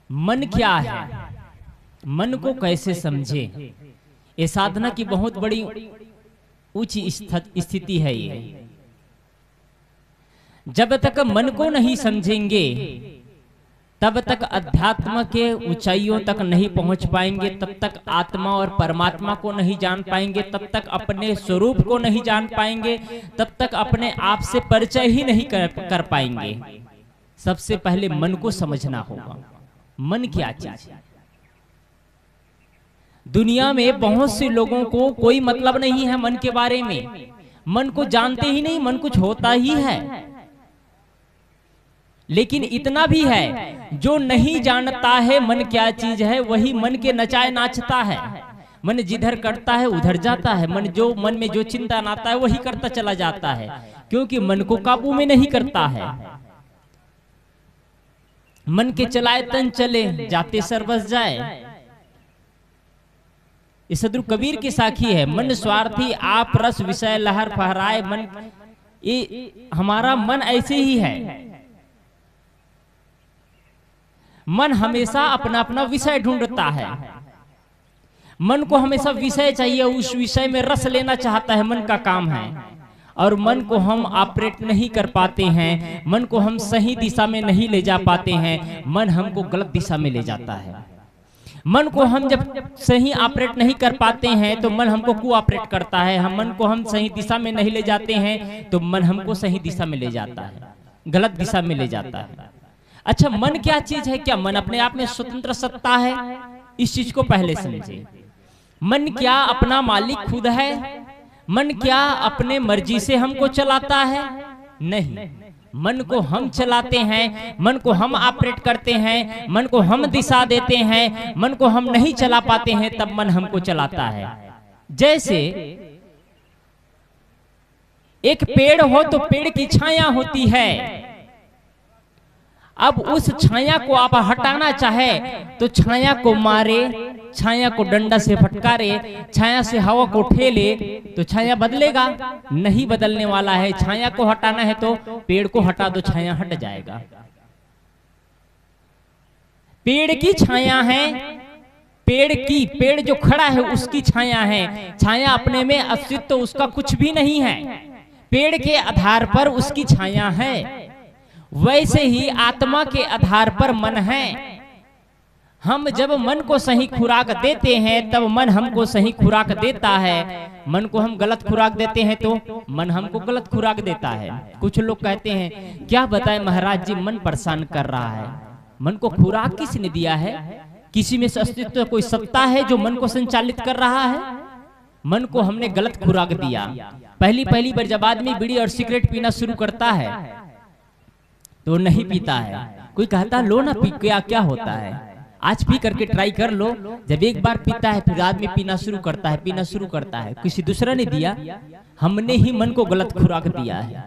मन क्या है, मन को कैसे समझे, ये साधना की बहुत बड़ी ऊंची स्थिति है। ये जब तक मन को नहीं समझेंगे तब तक अध्यात्म के ऊंचाइयों तक नहीं पहुंच पाएंगे, तब तक आत्मा और परमात्मा को नहीं जान पाएंगे, तब तक अपने स्वरूप को नहीं जान पाएंगे, तब तक अपने आप से परिचय ही नहीं कर पाएंगे। सबसे पहले मन को समझना होगा। मन क्या चीज है? दुनिया में बहुत से लोगों को कोई मतलब नहीं है मन के बारे में, मन को जानते ही नहीं, मन कुछ होता ही है। लेकिन इतना भी है, जो नहीं जानता है मन क्या चीज है, वही मन के नचाए नाचता है। मन जिधर करता है उधर जाता है, मन में जो चिंता आता है वही करता चला जाता है, क्योंकि मन को काबू में नहीं करता है। मन के चलाए तन चले, जाते सर बस जाए। ये सदगुरु कबीर की साखी है। मन स्वार्थी आप रस विषय लहर फहराए। मन, ये हमारा मन ऐसे ही है। मन हमेशा अपना अपना विषय ढूंढता है। मन को हमेशा विषय चाहिए, उस विषय में रस लेना चाहता है, मन का काम है। और मन को हम ऑपरेट नहीं कर पाते हैं, मन को हम सही दिशा में नहीं ले जा पाते हैं, मन हमको गलत दिशा में ले जाता है। मन को हम जब सही ऑपरेट नहीं कर पाते हैं तो मन हमको कोऑपरेट करता है। हम मन को हम सही दिशा में नहीं ले जाते हैं तो मन हमको सही दिशा में ले जाता है, गलत दिशा में ले जाता है। अच्छा, मन क्या चीज है? क्या मन अपने आप में स्वतंत्र सत्ता है? इस चीज को पहले समझे। मन क्या अपना मालिक खुद है? मन क्या अपने मर्जी से हमको चलाता है? नहीं, मन को हम चलाते हैं, मन को हम ऑपरेट करते हैं, मन को हम दिशा देते हैं। मन को हम नहीं चला पाते हैं तब मन हमको चलाता है। जैसे एक पेड़ हो तो पेड़ की छाया होती है। अब उस छाया को आप हटाना चाहे तो छाया को मारे, छाया को डंडा से फटकारे, छाया से हवा को ठेले तो छाया बदलेगा? नहीं बदलने वाला है। छाया को हटाना है तो पेड़ को हटा दो, छाया हट जाएगा। पेड़ की छाया है, पेड़ जो खड़ा है उसकी छाया है। छाया अपने में अस्तित्व उसका कुछ भी नहीं है, पेड़ के आधार पर उसकी छाया है। वैसे ही आत्मा के आधार पर मन है। हम जब मन को सही खुराक देते हैं तब मन हमको सही खुराक देता है। मन को हम गलत खुराक देते हैं तो मन हमको गलत खुराक देता है। कुछ लोग कहते हैं, क्या बताएं महाराज जी, मन परेशान कर रहा है। मन को खुराक किसने दिया है? किसी में से अस्तित्व कोई सत्ता है जो मन को संचालित कर रहा है? मन को हमने गलत खुराक दिया। पहली बार जब आदमी बीड़ी और सिगरेट पीना शुरू करता है तो नहीं पीता है। कोई कहता लो ना पी, क्या होता है, आज पी करके ट्राई कर लो। जब एक बार पीता है फिर आदमी पीना शुरू करता है। किसी दूसरा ने दिया, हमने ही मन को गलत खुराक दिया है।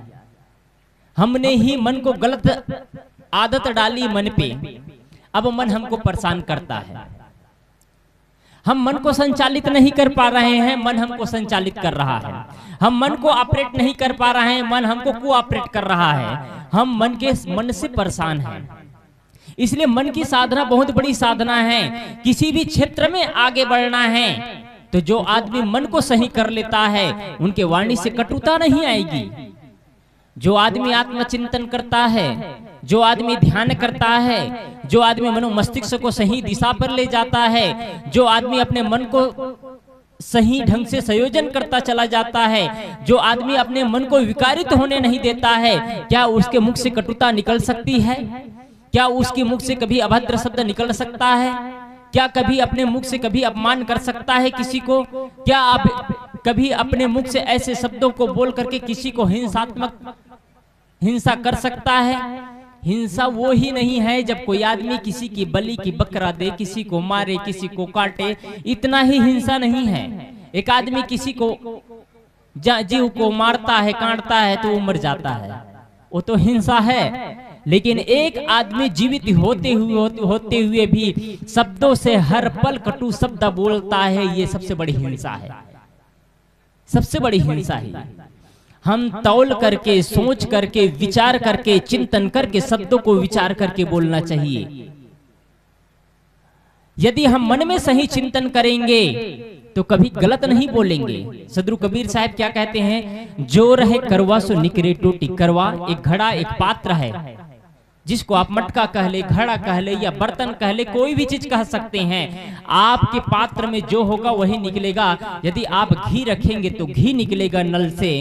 हमने ही मन को गलत आदत डाली मन पे। अब मन हमको परेशान करता है। हम मन को संचालित नहीं कर पा रहे हैं, मन हमको संचालित कर रहा है। हम मन को ऑपरेट नहीं कर पा रहे हैं, मन हमको कोऑपरेट कर रहा है। हम मन से परेशान हैं। इसलिए मन की साधना बहुत बड़ी साधना है। किसी भी क्षेत्र में आगे बढ़ना है तो जो आदमी मन को सही कर लेता है उनके वाणी से कटुता नहीं आएगी। जो आदमी आत्मचिंतन करता है, जो आदमी ध्यान करता है, जो आदमी मनो मस्तिष्क को सही दिशा पर ले जाता है, जो आदमी अपने मन को सही ढंग से संयोजन करता चला जाता है, जो आदमी अपने मन को विकारित होने नहीं देता है, क्या उसके मुख से कटुता निकल सकती है? क्या उसके मुख से कभी अभद्र शब्द निकल सकता है? क्या कभी अपने मुख से कभी अपमान कर सकता है किसी को? क्या आप कभी अपने मुख से ऐसे शब्दों को बोल करके किसी को हिंसा कर सकता है? हिंसा वो ही नहीं है जब कोई आदमी किसी की बलि की बकरा दे, किसी को मारे, किसी को काटे, इतना ही हिंसा नहीं है। एक आदमी किसी को जीव को मारता है, काटता है तो वो मर जाता है, वो तो हिंसा है। लेकिन एक आदमी जीवित होते हुए भी शब्दों से हर पल कटु शब्द बोलता है, ये सबसे बड़ी हिंसा है। सबसे बड़ी हिंसा है। हम तौल करके, सोच करके, विचार करके, चिंतन करके, शब्दों को विचार करके बोलना चाहिए। यदि हम मन में सही चिंतन करेंगे तो कभी गलत नहीं बोलेंगे। सदगुरु कबीर साहब क्या कहते हैं, जो रहे करवा सो निकरे टोटी। करवा एक घड़ा, एक पात्र है, जिसको आप मटका कह ले, घड़ा कह ले या बर्तन कह ले, कोई भी चीज कह सकते हैं। आपके पात्र में जो होगा वही निकलेगा। यदि आप घी रखेंगे तो घी निकलेगा नल से,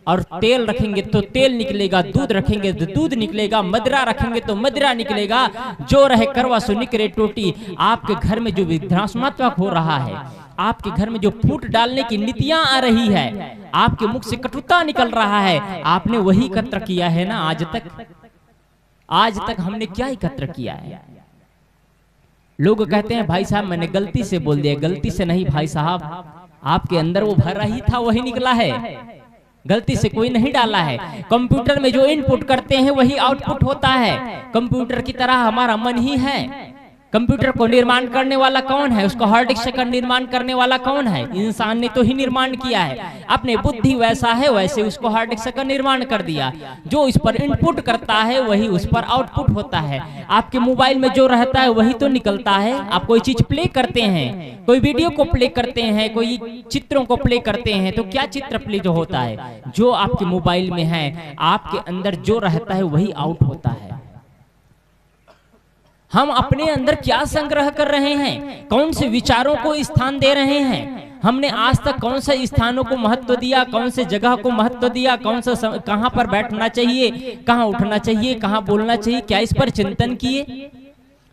और तेल रखेंगे तो तेल निकलेगा, दूध रखेंगे तो दूध निकलेगा, मदिरा रखेंगे तो मदिरा निकलेगा। जो रहे करवा सो निकरे टोटी। आपके घर में जो विध्वंसात्मक हो रहा है, आपके घर में जो फूट डालने की नीतियां आ रही है, आपके मुख से कटुता निकल रहा है, आपने वही एकत्र किया है ना। आज तक हमने क्या एकत्र किया है? लोग कहते हैं भाई साहब मैंने गलती से बोल दिया। गलती से नहीं भाई साहब, आपके अंदर वो भर रही था वही निकला है, गलती से कोई नहीं डाला है। कंप्यूटर में जो इनपुट करते हैं वही आउटपुट होता है। कंप्यूटर की तरह हमारा मन ही है। कंप्यूटर को निर्माण करने वाला कौन है? उसको हार्ड डिस्क का निर्माण करने वाला कौन है? इंसान ने तो ही निर्माण किया है। अपने बुद्धि वैसा है वैसे उसको हार्ड डिस्क का निर्माण कर दिया। जो इस पर इनपुट करता है वही उस पर आउटपुट होता है। आपके मोबाइल में जो रहता है वही तो निकलता है। आप कोई चीज प्ले करते हैं, कोई वीडियो को प्ले करते हैं, कोई चित्रों को प्ले करते हैं, तो क्या चित्र प्ले जो होता है, जो आपके मोबाइल में है, आपके अंदर जो रहता है वही आउट होता है। हम अपने अंदर क्या संग्रह कर रहे हैं, कौन से विचारों को स्थान दे रहे हैं, हमने आज तक कौन से स्थानों को महत्व दिया, कौन से जगह को महत्व दिया, कौन सा कहां पर बैठना चाहिए, कहां उठना चाहिए, कहां बोलना चाहिए, क्या इस पर चिंतन किए?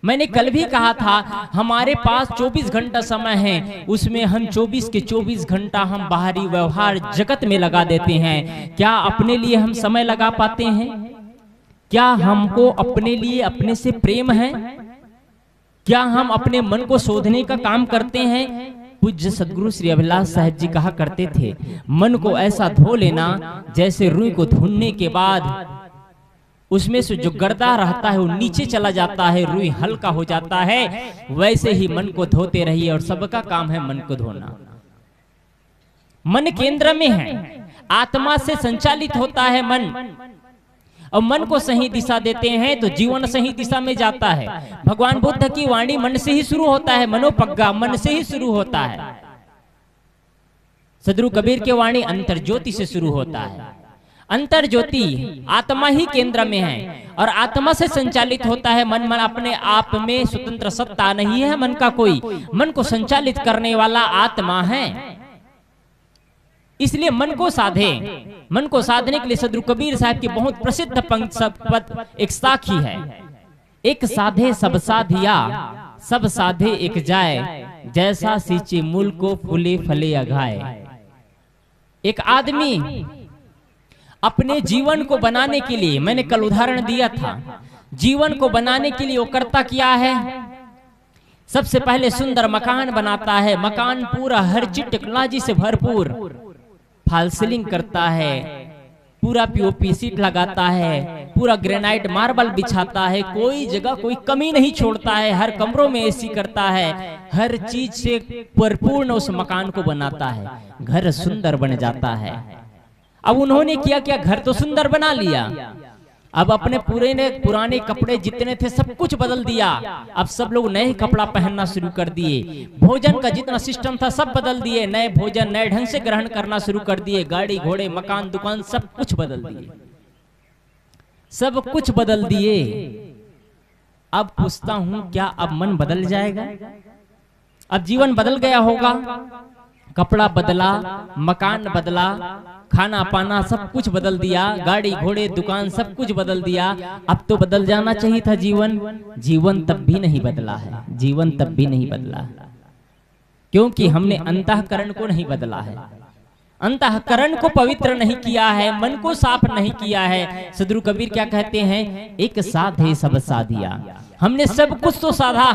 मैंने कल भी कहा था हमारे पास 24 घंटा समय है, उसमें हम 24 के 24 घंटा हम बाहरी व्यवहार जगत में लगा देते हैं। क्या अपने लिए हम समय लगा पाते हैं? क्या हमको अपने लिए अपने से प्रेम है? क्या हम अपने मन को शोधने का काम करते हैं? पूज्य सदगुरु श्री अभिलाष साहिब जी कहा करते थे, मन को ऐसा धो लेना जैसे रुई को धुलने के बाद उसमें से जो गर्दा रहता है वो नीचे चला जाता है, रुई हल्का हो जाता है। वैसे ही मन को धोते रहिए, और सबका काम है मन को धोना। मन केंद्र में है, आत्मा से संचालित होता है मन, और मन को सही दिशा देते हैं तो जीवन सही दिशा में जाता है। भगवान बुद्ध की वाणी मन से ही शुरू होता है, मनोपज्ञा मन से ही शुरू होता है। सदगुरु कबीर की वाणी अंतर ज्योति से शुरू होता है। अंतर ज्योति आत्मा ही केंद्र में है, और आत्मा से संचालित होता है मन। मन अपने आप में स्वतंत्र सत्ता नहीं है मन का कोई, मन को संचालित करने वाला आत्मा है। इसलिए मन को साधे। मन को साधने के लिए सदगुरु कबीर साहब की बहुत प्रसिद्ध पंक्ति एक साखी है, एक साधे सब साधिया, सब साधे एक जाए, जैसा सींचे मूल को फूले फले अघाए। एक आदमी अपने जीवन को बनाने के लिए, मैंने कल उदाहरण दिया था, जीवन को बनाने के लिए वो करता क्या है? सबसे पहले सुंदर मकान बनाता है। मकान पूरा हर चीज टेक्नोलॉजी से भरपूर, फॉल सीलिंग करता है, पूरा पीओपी सीट लगाता है, पूरा ग्रेनाइट मार्बल बिछाता है, कोई जगह कोई कमी नहीं छोड़ता है, हर कमरों में एसी करता है, हर चीज से परिपूर्ण उस मकान को बनाता है। घर सुंदर बन जाता है। अब उन्होंने किया क्या? घर तो सुंदर बना लिया, अब अपने पुराने कपड़े जितने थे सब कुछ बदल दिया। अब सब लोग नए कपड़ा पहनना शुरू कर दिए। भोजन का जितना सिस्टम था सब बदल दिए, नए भोजन नए ढंग से ग्रहण करना शुरू कर दिए। गाड़ी घोड़े मकान दुकान सब कुछ बदल दिए, सब कुछ बदल दिए। अब पूछता हूं क्या अब मन बदल जाएगा? अब जीवन बदल गया होगा। कपड़ा बदला, मकान बदला, खाना पाना सब कुछ बदल दिया, गाड़ी घोड़े दुकान सब कुछ बदल दिया। अब तो बदल जाना चाहिए था जीवन। जीवन तब भी नहीं बदला है, जीवन तब भी नहीं बदला है, क्योंकि हमने अंतःकरण को नहीं बदला है, अंतःकरण को पवित्र नहीं किया है, मन को साफ नहीं किया है। सदगुरु कबीर क्या कहते हैं? एक साधे सब साधिया। हमने सब कुछ तो साधा,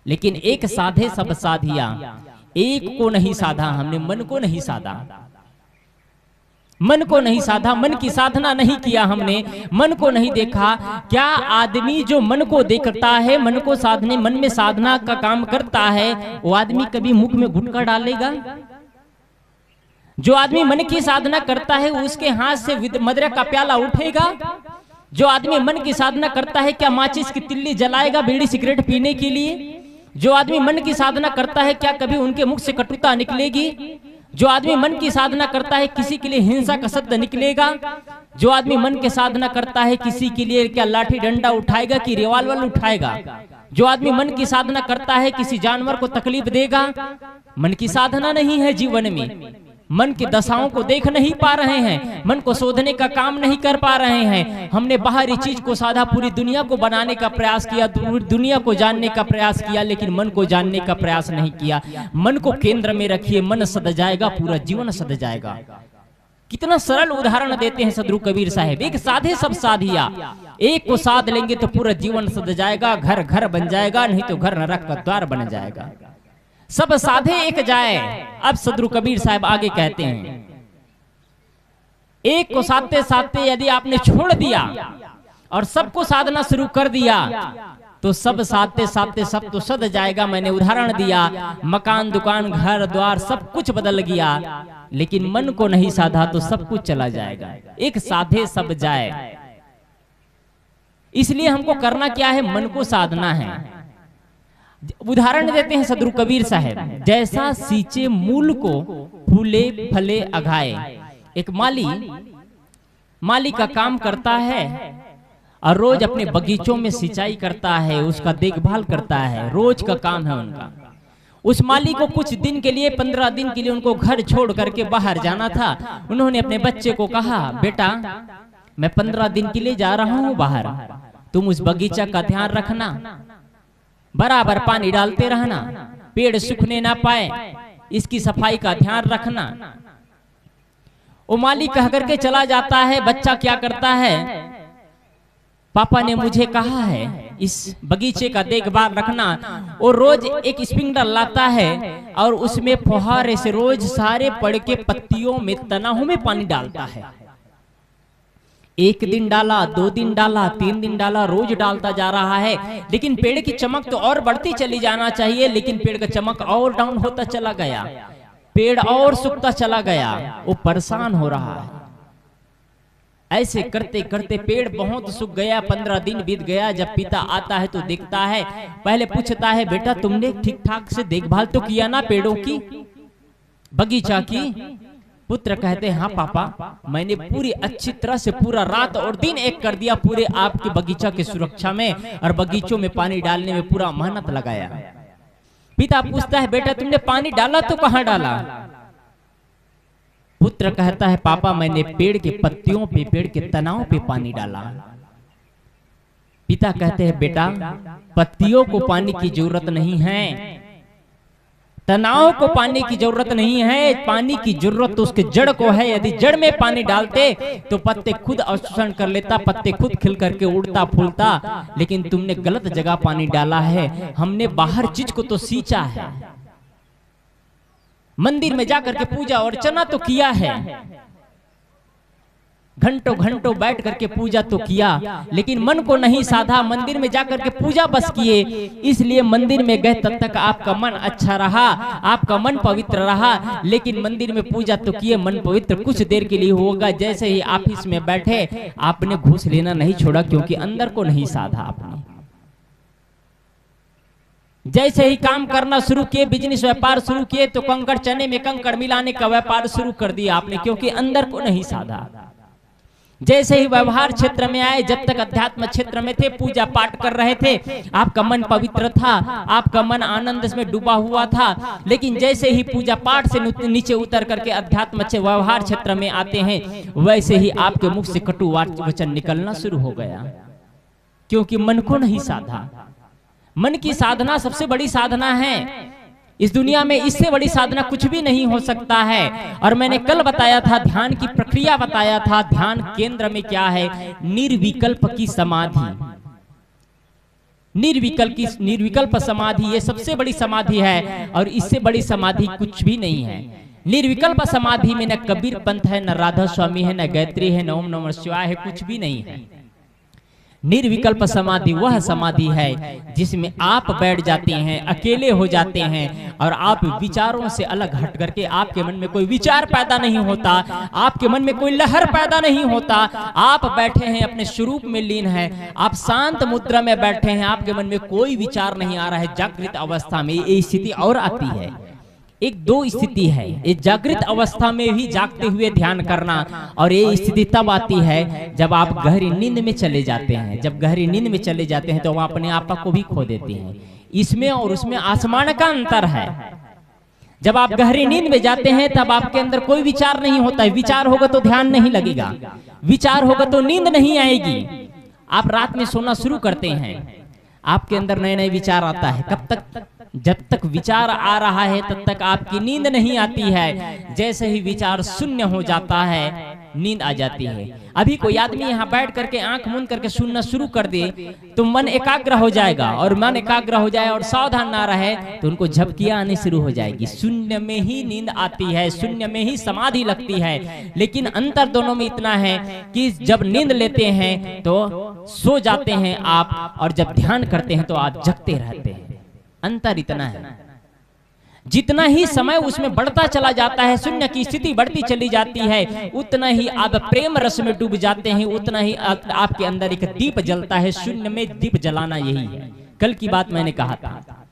लेकिन एक साधे सब साधिया, एक को नहीं साधा हमने, मन को नहीं साधा, मन को नहीं साधा, मन की साधना नहीं किया हमने, मन को नहीं देखा। क्या आदमी जो मन को देखता है, मन को साधने, मन में साधना का काम करता है, वो आदमी कभी मुख में गुटखा डालेगा? जो आदमी मन की साधना करता है उसके हाथ से मदिरा का प्याला उठेगा? जो आदमी मन की साधना करता है क्या माचिस की तिल्ली जलाएगा बीड़ी सिगरेट पीने के लिए? जो आदमी मन की साधना करता है, क्या कभी उनके मुख से कटुता निकलेगी? जो आदमी मन की साधना करता है, किसी के लिए हिंसा का शब्द निकलेगा? जो आदमी मन की साधना करता है, किसी के लिए क्या लाठी डंडा उठाएगा कि रिवॉल्वर उठाएगा? जो आदमी मन की साधना करता है, किसी जानवर को तकलीफ देगा? मन की साधना नहीं है जीवन में। मन की दशाओं को देख नहीं पा रहे हैं, मन को शोधने का काम नहीं कर पा रहे हैं। हमने बाहरी चीज को साधा, पूरी दुनिया को बनाने का प्रयास किया, दुनिया को जानने का प्रयास किया, लेकिन मन को जानने का प्रयास नहीं किया। मन को केंद्र में रखिए, मन सद जाएगा, पूरा जीवन सद जाएगा। कितना सरल उदाहरण देते हैं सदगुरु कबीर साहब, एक साधे सब साधिया। एक को साध लेंगे तो पूरा जीवन सद जाएगा, घर घर बन जाएगा, नहीं तो घर नरक का द्वार बन जाएगा। सब साधे एक जाए। अब सदगुरु कबीर साहब आगे कहते हैं, एक को साधते साधते यदि आपने छोड़ दिया और सबको साधना शुरू कर दिया तो सब साधते साधते सब तो सद जाएगा। मैंने उदाहरण दिया, मकान दुकान घर द्वार सब कुछ बदल गया, लेकिन मन को नहीं साधा तो सब कुछ चला जाएगा। एक साधे सब जाए। इसलिए हमको करना क्या है? मन को साधना है। उदाहरण देते हैं सदगुरु कबीर साहब, जैसा सींचे मूल को फूले फले अघाए। एक माली का काम करता है और रोज अपने बगीचों में सिंचाई करता है, उसका देखभाल करता है, रोज का काम है उनका। उस माली को कुछ दिन के लिए, 15 दिन के लिए उनको घर छोड़ करके बाहर जाना था। उन्होंने अपने बच्चे को कहा, बेटा मैं 15 दिन के लिए जा रहा हूं बाहर, तुम उस बगीचा का ध्यान रखना, बराबर पानी डालते रहना, पेड़ सूखने ना पाए, इसकी सफाई का ध्यान रखना। वो माली कह करके चला जाता है। बच्चा क्या करता है? पापा ने मुझे कहा है इस बगीचे का देखभाल रखना। और रोज एक स्प्रिंकलर लाता है और उसमें फुहारे से रोज सारे पड़ के पत्तियों में, तनाहों में पानी डालता है। 1 दिन डाला, 2 दिन डाला, 3 दिन डाला, रोज डालता जा रहा है। लेकिन पेड़ की चमक तो और बढ़ती चली जाना चाहिए, लेकिन पेड़ का चमक और डाउन होता चला गया, पेड़ और सूखता चला गया। वो परेशान हो रहा है। ऐसे करते करते पेड़ बहुत सूख गया। 15 दिन बीत गया। जब पिता आता है तो देखता है, पहले पूछता है, बेटा तुमने ठीक ठाक से देखभाल तो किया ना पेड़ों की, बगीचा की? पुत्र कहते हैं, हाँ पापा, मैंने पूरी अच्छी तरह से पूरा रात और दिन एक कर दिया, पूरे आपकी बगीचा की सुरक्षा में और बगीचों में पानी डालने में पूरा मेहनत लगाया। पिता पूछता है, बेटा तुमने पानी डाला तो कहाँ डाला? पुत्र कहता है, पापा मैंने पेड़ के पत्तियों पे, पेड़ के तनाव पे पानी डाला। पिता कहते हैं, बेटा पत्तियों को पानी की जरूरत नहीं है, तनाव को पानी की जरूरत नहीं है, पानी की जरूरत तो उसके जड़ को है। यदि जड़ में पानी डालते तो पत्ते खुद अवशोषण कर लेता, पत्ते खुद खिल करके उड़ता फूलता। लेकिन तुमने गलत जगह पानी डाला है। हमने बाहर चीज को तो सींचा है, मंदिर में जाकर के पूजा अर्चना तो किया है, घंटों घंटों बैठ करके पूजा तो किया, लेकिन मन को नहीं साधा। मंदिर में जाकर के पूजा बस किए, इसलिए मंदिर में गए तब तक आपका मन अच्छा रहा, आपका मन पवित्र रहा। लेकिन मंदिर में पूजा तो किए, मन पवित्र कुछ देर के लिए होगा। जैसे ही ऑफिस में बैठे, आपने घूस लेना नहीं छोड़ा, क्योंकि अंदर को नहीं साधा आपने। जैसे ही काम करना शुरू किए, बिजनेस व्यापार शुरू किए, तो कंकड़ चने में कंकड़ मिलाने का व्यापार शुरू कर दिया आपने, क्योंकि अंदर को नहीं साधा। जैसे ही व्यवहार क्षेत्र में आए, जब तक अध्यात्म क्षेत्र में थे, पूजा पाठ कर रहे थे, आपका मन पवित्र था, आपका मन आनंद में डूबा हुआ था। लेकिन जैसे ही पूजा पाठ से नीचे उतर करके अध्यात्म व्यवहार क्षेत्र में आते हैं, वैसे ही आपके मुख से कटु वचन निकलना शुरू हो गया, क्योंकि मन को नहीं साधा। मन की साधना सबसे बड़ी साधना है इस दुनिया में, इससे बड़ी साधना कुछ भी नहीं हो सकता है। और मैंने कल बताया था, ध्यान की प्रक्रिया बताया था। ध्यान केंद्र में क्या है? निर्विकल्प की समाधि। निर्विकल्प समाधि ये सबसे बड़ी समाधि है, और इससे बड़ी समाधि कुछ भी नहीं है। निर्विकल्प समाधि में न कबीर पंथ है, न राधा स्वामी है, न गायत्री है, न ओम नमः शिवाय है, कुछ भी नहीं है। निर्विकल्प समाधि वह समाधि है जिसमें आप बैठ जाते हैं, अकेले हो जाते हैं और आप विचारों से अलग हट करके, आपके मन में कोई विचार पैदा नहीं होता, आपके मन में कोई लहर पैदा नहीं होता, आप बैठे हैं अपने स्वरूप में लीन है, आप शांत मुद्रा में बैठे हैं, आपके मन में कोई विचार नहीं आ रहा है। जागृत अवस्था में ये स्थिति और आती है। एक दो स्थिति है, एक जागृत अवस्था में भी जागते हुए ध्यान करना, और ये स्थिति तब आती है जब आप गहरी नींद में चले जाते हैं। जब गहरी नींद में चले जाते हैं तो वह अपने आप को भी खो देते हैं। इसमें और उसमें आसमान का अंतर है। जब आप गहरी नींद में जाते हैं तब आपके अंदर कोई विचार नहीं होता है। विचार होगा तो ध्यान नहीं लगेगा, विचार होगा तो नींद नहीं आएगी। आप रात में सोना शुरू करते हैं, आपके अंदर नए नए विचार आता है। कब तक? जब तक विचार आ रहा है तब तक आपकी नींद नहीं आती है। जैसे ही विचार शून्य हो जाता है नींद आ जाती है। अभी कोई आदमी यहाँ बैठ करके आंख मूंद करके सुनना शुरू कर दे तो मन एकाग्र हो जाएगा, और मन एकाग्र हो जाए और सावधान ना रहे तो उनको झपकियां आने शुरू हो जाएगी। शून्य में ही नींद आती है, शून्य में ही समाधि लगती है। लेकिन अंतर दोनों में इतना है कि जब नींद लेते हैं तो सो जाते हैं आप, और जब ध्यान करते हैं तो आप जगते रहते हैं। अंतर इतना है। जितना ही समय उसमें बढ़ता चला जाता है, शून्य की स्थिति बढ़ती चली जाती है, उतना ही आप प्रेम रस में डूब जाते हैं, उतना ही आपके अंदर एक दीप जलता है। शून्य में दीप जलाना यही है। कल की बात मैंने कहा था,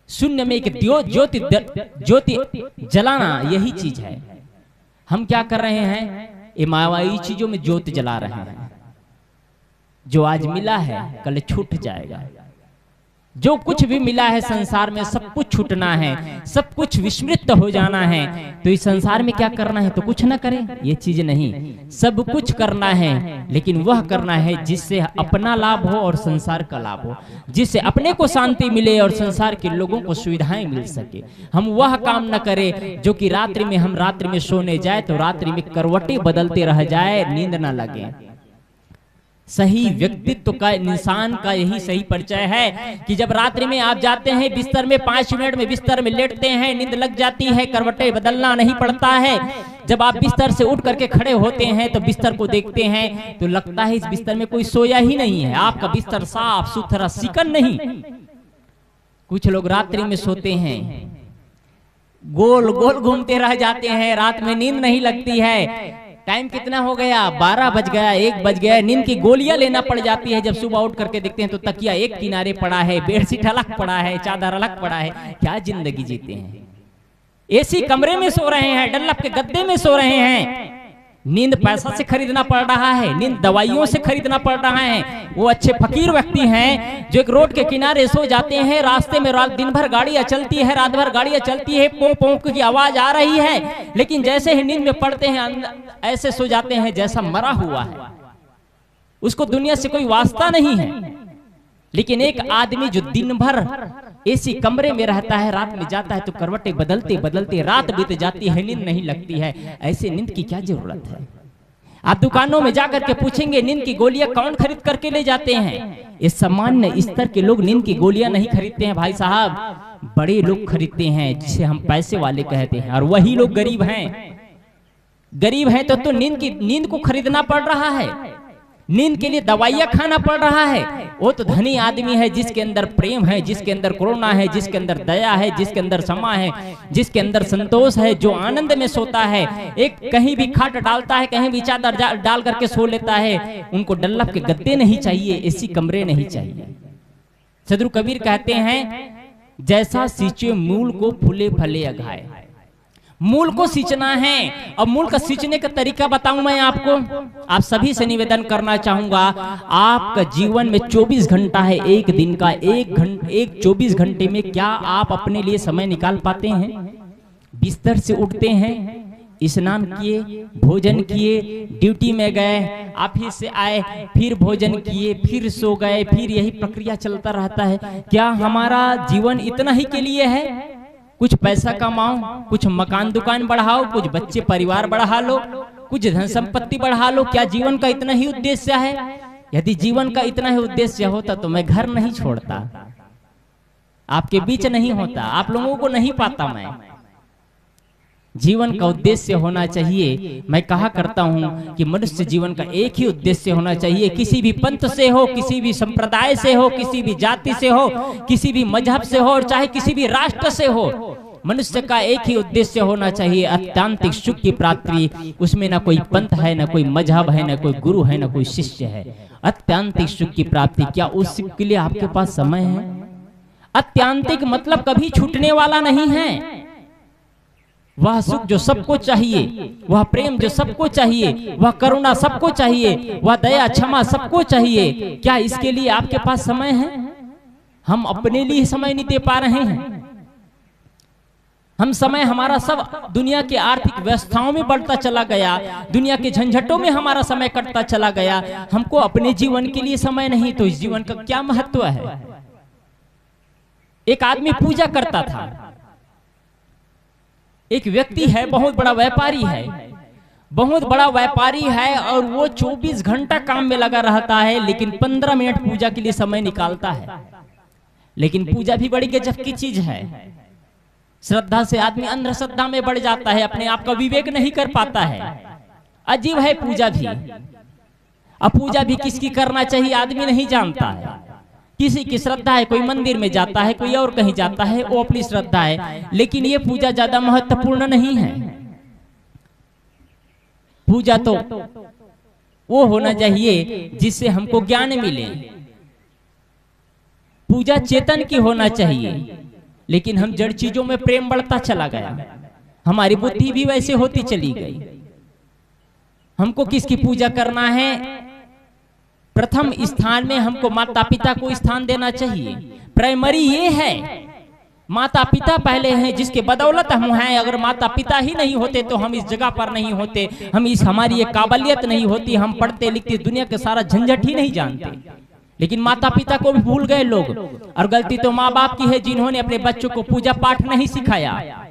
शून्य में एक ज्योति जलाना यही चीज है। हम क्या कर रहे हैं? ये मायावी चीजों में ज्योति जला रहे हैं। जो आज मिला है कल छूट जाएगा। जो कुछ भी मिला है संसार में सब कुछ छूटना है, सब कुछ विस्मृत हो जाना है। तो इस संसार में क्या करना है? तो कुछ ना करें, ये चीज नहीं। सब कुछ करना है, लेकिन वह करना है जिससे अपना लाभ हो और संसार का लाभ हो, जिससे अपने को शांति मिले और संसार के लोगों को सुविधाएं मिल सके। हम वह काम न करें जो कि रात्रि में हम रात्रि में सोने जाए तो रात्रि में करवटें बदलते रह जाए, नींद ना लगे। सही व्यक्तित्व का, इंसान का यही सही परिचय है कि जब रात्रि में आप जाते हैं बिस्तर में, 5 मिनट में बिस्तर में लेटते हैं, नींद लग जाती है, करवटें बदलना नहीं पड़ता है। जब आप बिस्तर से उठ करके खड़े होते हैं तो बिस्तर को देखते हैं तो लगता है इस बिस्तर में कोई सोया ही नहीं है। आपका बिस्तर साफ सुथरा, चिकन नहीं। कुछ लोग रात्रि में सोते हैं, गोल गोल घूमते रह जाते हैं, रात में नींद नहीं लगती है। टाइम कितना हो गया? 12 बज गया, 1 बज गया। नींद की गोलियां लेना पड़ जाती है। जब सुबह उठ करके देखते हैं तो तकिया एक किनारे पड़ा है, बेडशीट अलग पड़ा है, चादर अलग पड़ा है। क्या जिंदगी जीते हैं? एसी कमरे में सो रहे हैं, डल्लप के गद्दे में सो रहे हैं। नींद पैसा से खरीदना पड़ रहा है, नींद दवाइयों से खरीदना पड़ रहा है। वो अच्छे फकीर व्यक्ति हैं जो एक रोड के किनारे सो जाते हैं, रास्ते में दिन भर गाड़ियां चलती है, रात भर गाड़ियां चलती है, पों पों की आवाज आ रही है, लेकिन जैसे ही नींद में पड़ते हैं ऐसे सो जाते हैं जैसा मरा हुआ है। उसको दुनिया से कोई वास्ता नहीं है। लेकिन एक आदमी जो दिन भर एसी कमरे में रहता है, रात में जाता है तो करवटें बदलते बदलते रात बीत जाती है, नींद नहीं लगती है। ऐसे नींद की क्या जरूरत है? आप दुकानों में जाकर के पूछेंगे नींद की गोलियां कौन खरीद करके ले जाते हैं? ये सामान्य स्तर के लोग नींद की गोलियां नहीं खरीदते हैं भाई साहब, बड़े लोग खरीदते हैं जिसे हम पैसे वाले कहते हैं, और वही लोग गरीब हैं। गरीब हैं तो नींद को खरीदना पड़ रहा है, नींद के लिए दवाइयां खाना पड़ रहा है। वो तो धनी आदमी है जिसके अंदर प्रेम है, जिसके अंदर करुणा है, जिसके अंदर दया है, जिसके अंदर क्षमा है, जिसके अंदर संतोष है, जो आनंद में सोता है। एक कहीं भी खाट डालता है, कहीं भी चादर डाल करके सो लेता है। उनको डल्लप के गद्दे नहीं चाहिए, एसी कमरे नहीं चाहिए। सदगुरु कबीर कहते हैं, जैसा सींचे मूल को फूले फले अघाए। मूल को सींचना है। अब मूल का सींचने का तरीका बताऊं मैं आपको। आप सभी से निवेदन करना चाहूंगा, आपका जीवन में 24 घंटा है, एक दिन का 24 घंटे में क्या आप अपने लिए समय निकाल पाते हैं? बिस्तर से उठते हैं, स्नान किए, भोजन किए, ड्यूटी में गए, ऑफिस से आए, फिर भोजन किए, फिर सो गए, फिर यही प्रक्रिया चलता रहता है। क्या हमारा जीवन इतना ही के लिए है? कुछ पैसा कमाओ, कुछ मकान दुकान बढ़ाओ, कुछ बच्चे परिवार बढ़ा लो, कुछ धन संपत्ति बढ़ा लो। क्या जीवन का इतना ही उद्देश्य है? यदि जीवन का इतना ही उद्देश्य होता तो मैं घर नहीं छोड़ता, आपके बीच नहीं होता, आप लोगों को नहीं पाता मैं। जीवन का उद्देश्य होना चाहिए। मैं कहा करता हूं कि मनुष्य जीवन का एक ही उद्देश्य होना चाहिए। किसी भी पंथ से हो, किसी भी संप्रदाय से हो, किसी भी जाति से हो, किसी भी मजहब से हो, और चाहे किसी भी राष्ट्र से हो, मनुष्य का एक ही उद्देश्य होना चाहिए, आत्यांतिक सुख की प्राप्ति। उसमें ना कोई पंथ है, ना कोई मजहब है, ना कोई गुरु है, ना कोई शिष्य है। आत्यांतिक सुख की प्राप्ति। क्या उस सुख के लिए आपके पास समय है? आत्यांतिक मतलब कभी छूटने वाला नहीं है। वह सुख जो सबको चाहिए, वह प्रेम जो सबको चाहिए, वह करुणा सबको चाहिए, वह दया क्षमा सबको चाहिए। क्या इसके लिए आपके पास समय है? हम अपने लिए समय नहीं दे पा रहे हैं। हम समय हमारा सब दुनिया के आर्थिक व्यवस्थाओं में बढ़ता चला गया, दुनिया के झंझटों में हमारा समय कटता चला गया। हमको अपने जीवन के लिए समय नहीं, तो इस जीवन का क्या महत्व है? एक आदमी पूजा करता था। एक व्यक्ति है, बहुत बड़ा व्यापारी है, बहुत बड़ा व्यापारी है, और वो 24 घंटा काम में लगा रहता है, लेकिन 15 मिनट पूजा के लिए समय निकालता है। लेकिन पूजा भी बड़ी गजब की चीज है। श्रद्धा से आदमी अंधश्रद्धा में बढ़ जाता है, अपने आप का विवेक नहीं कर पाता है। अजीब है पूजा भी। अब पूजा भी किसकी करना चाहिए आदमी नहीं जानता है। किसी की श्रद्धा है, कोई मंदिर में जाता है, कोई और कहीं जाता है, वो अपनी श्रद्धा है, लेकिन ये पूजा ज्यादा महत्वपूर्ण नहीं है। पूजा तो वो होना चाहिए जिससे हमको ज्ञान मिले। पूजा चेतन की होना चाहिए, लेकिन हम जड़ चीजों में प्रेम बढ़ता चला गया, हमारी बुद्धि भी वैसे होती चली गई। हमको किसकी पूजा करना है? प्रथम स्थान में हमको माता पिता को स्थान देना चाहिए। प्राइमरी ये है, माता पिता पहले हैं, जिसके बदौलत हम हैं। अगर माता पिता ही नहीं होते तो हम इस जगह पर नहीं होते, हमारी ये काबिलियत नहीं होती, हम पढ़ते लिखते दुनिया के सारा झंझट ही नहीं जानते। लेकिन माता पिता को भी भूल गए लोग, और गलती तो माँ बाप की है जिन्होंने अपने बच्चों को पूजा पाठ नहीं सिखाया।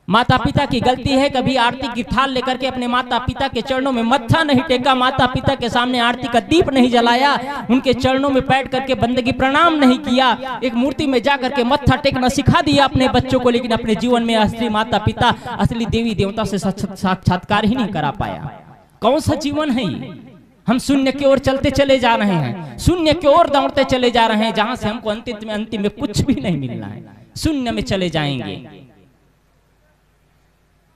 माता पिता की गलती है, कभी आरती की थाल लेकर के अपने माता पिता के चरणों में मत्था नहीं टेका, माता पिता के सामने आरती का दीप नहीं जलाया, उनके चरणों में बैठ करके बंदगी प्रणाम नहीं किया, एक मूर्ति में जा करके मत्था टेकना सिखा दिया अपने बच्चों को, लेकिन अपने जीवन में असली माता पिता, असली देवी देवता से साक्षात्कार ही नहीं करा पाया। कौन सा जीवन है ये? हम शून्य की ओर चलते चले जा रहे हैं, शून्य की ओर दौड़ते चले जा रहे हैं, जहां से हमको अंतिम में कुछ भी नहीं मिलना है, शून्य में चले जाएंगे।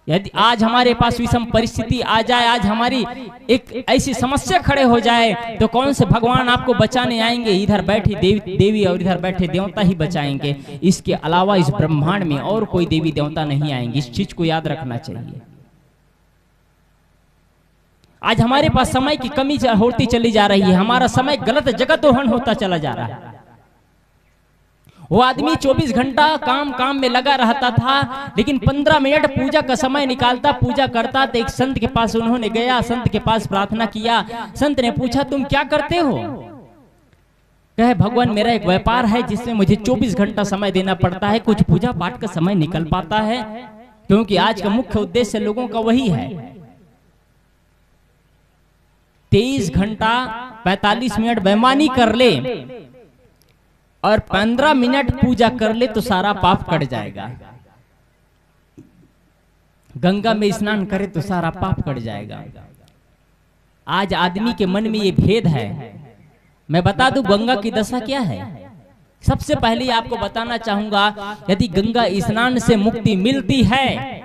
यदि आज हमारे पास विषम परिस्थिति आ जाए, आज हमारी एक ऐसी समस्या खड़े हो जाए, तो कौन से भगवान आपको बचाने आएंगे? इधर बैठी देवी और इधर बैठे देवता ही बचाएंगे। इसके अलावा इस ब्रह्मांड में और कोई देवी देवता नहीं आएंगे। इस चीज को याद रखना चाहिए। आज हमारे पास समय की कमी होती चली जा रही है, हमारा समय गलत जगह दोहन होता चला जा रहा है। वो आदमी 24 घंटा काम में लगा रहता था, लेकिन 15 मिनट पूजा का समय निकालता, पूजा करता। तो एक संत के पास उन्होंने गया, संत के पास प्रार्थना किया। संत ने पूछा, तुम क्या करते हो? कहे, भगवान मेरा एक व्यापार है जिसमें मुझे 24 घंटा समय देना पड़ता है, कुछ पूजा पाठ का समय निकल पाता है, क्योंकि आज का मुख्य उद्देश्य लोगों का वही है। 23 घंटा 45 मिनट बेईमानी कर ले और 15 मिनट पूजा कर ले तो सारा पाप कट जाएगा। गंगा में स्नान करे तो सारा पाप कट जाएगा। आज आदमी के मन में ये भेद है। मैं बता दूं गंगा की दशा क्या है। सबसे पहले आपको बताना चाहूंगा, यदि गंगा स्नान से मुक्ति मिलती है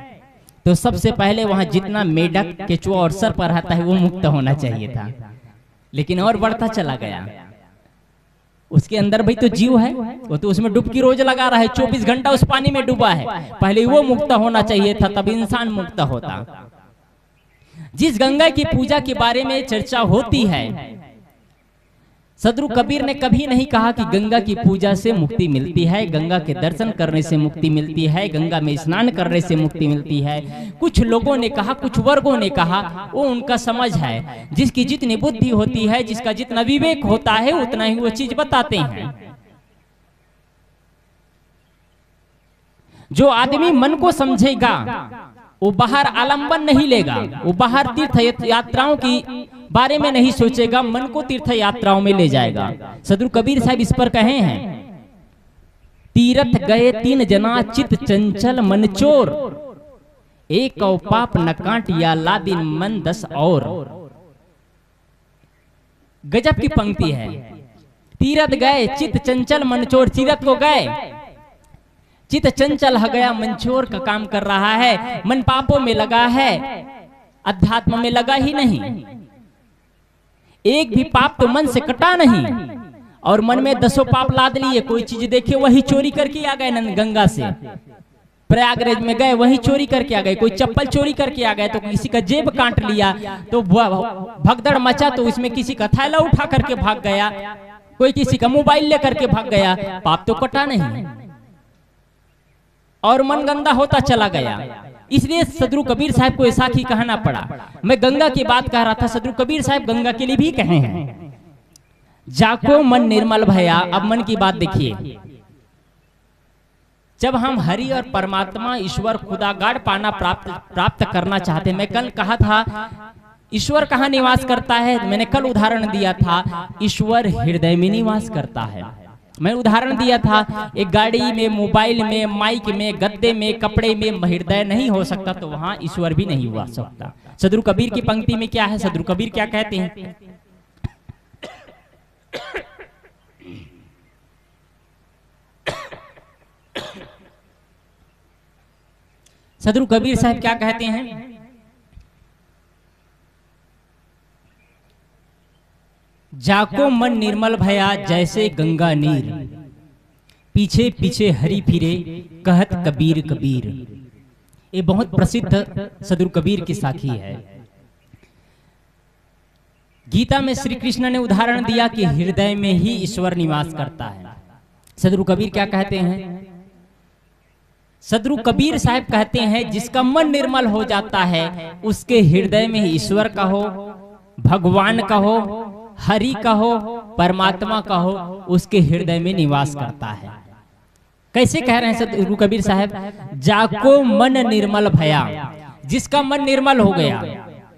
तो सबसे पहले वहां जितना मेढक, केचुआ और सर्प रहता है वो मुक्त होना चाहिए था, लेकिन और बढ़ता चला गया। उसके अंदर भाई तो जीव है, वो तो उसमें डुबकी रोज लगा रहा है, 24 घंटा उस पानी में डूबा है। पहले वो मुक्त होना चाहिए था, तब इंसान मुक्त होता। जिस गंगा की पूजा के बारे में चर्चा होती है, सदगुरु कबीर ने कभी नहीं कहा कि गंगा की पूजा से मुक्ति मिलती है, गंगा के दर्शन करने से मुक्ति मिलती है, गंगा में स्नान करने से मुक्ति मिलती है। कुछ लोगों ने कहा, कुछ वर्गों ने कहा, वो उनका समझ है। जिसकी जितनी बुद्धि होती है, जिसका जितना विवेक होता है, उतना ही वो चीज बताते हैं। जो आदमी मन को समझेगा वो बाहर आलंबन नहीं लेगा, वो बाहर तीर्थ यात्राओं की बारे में नहीं सोचेगा, मन को तीर्थ यात्राओं में ले जाएगा। सदगुरु कबीर साहब इस पर कहे हैं, तीरथ गए 3 जना चित चंचल मन चोर, एक कौ पाप न काटिया लादिन मन 10 और। गजब की पंक्ति है। तीरथ गए चित चंचल मनचोर, तीरथ को गए चित चंचल हो गया, मनचोर का काम कर रहा है, मन पापों में लगा है, अध्यात्म में लगा ही नहीं। एक भी पाप तो मन से कटा नहीं, और मन में 10 पाप लाद लिए। कोई चीज देखे वही चोरी करके आ गए, गंगा से प्रयागराज में गए वही चोरी करके आ गए। कोई चप्पल चोरी करके आ गए तो किसी का जेब काट लिया, तो भगदड़ मचा, तो इसमें किसी का थैला उठा करके भाग गया, कोई किसी का मोबाइल लेकर के भाग गया। पाप तो कटा नहीं और मन गंदा होता चला गया। इसलिए सदगुरु कबीर साहब को ऐसा ही कहना पड़ा। मैं गंगा की बात कह रहा था, सदगुरु कबीर साहब गंगा के लिए भी कहे हैं, जाको मन निर्मल भया। अब मन की बात देखिए, जब हम हरि और परमात्मा ईश्वर खुदा गाढ़ पाना प्राप्त करना चाहते हैं। मैं कल कहा था ईश्वर कहाँ निवास करता है, मैंने कल उदाहरण दिया था, ईश्वर हृदय में निवास करता है। मैं उदाहरण दिया था, एक गाड़ी में, मोबाइल में, माइक में, गद्दे में, कपड़े में हृदय नहीं हो सकता तो वहां ईश्वर भी नहीं हुआ सकता। सदगुरु कबीर की पंक्ति में क्या है, सदगुरु कबीर क्या कहते हैं, सदगुरु कबीर साहब क्या कहते हैं, जाको मन निर्मल भया जैसे गंगा नीर, पीछे पीछे हरि फिरे कहत कबीर कबीर। ये बहुत प्रसिद्ध सदगुरु कबीर की साखी है। गीता में श्री कृष्ण ने उदाहरण दिया कि हृदय में ही ईश्वर निवास करता है। सदगुरु कबीर क्या कहते हैं, सदगुरु कबीर साहब कहते हैं, जिसका मन निर्मल हो जाता है उसके हृदय में ईश्वर का हो, भगवान का हो, हरि का हो, परमात्मा का हो, उसके हृदय में निवास करता है। कैसे कह रहे हैं सदगुरु कबीर साहब, जाको मन निर्मल भया, जिसका मन निर्मल हो गया।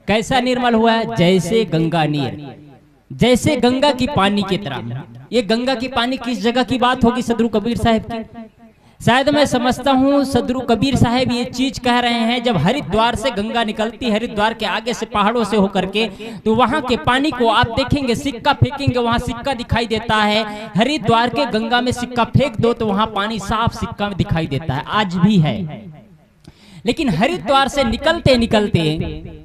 कैसा निर्मल हुआ है, जैसे गंगा नीर, जैसे गंगा की पानी की तरह। ये गंगा की पानी किस जगह की बात होगी सदगुरु कबीर साहब की, शायद मैं समझता हूँ सदगुरु कबीर साहब ये चीज कह रहे हैं, जब हरिद्वार से गंगा निकलती, हरिद्वार के आगे से पहाड़ों से होकर के, तो वहां के पानी को आप देखेंगे, सिक्का फेंकेंगे वहां सिक्का दिखाई देता है। हरिद्वार के गंगा में सिक्का फेंक दो तो वहां पानी साफ सिक्का में दिखाई देता है, आज भी है। लेकिन हरिद्वार से निकलते निकलते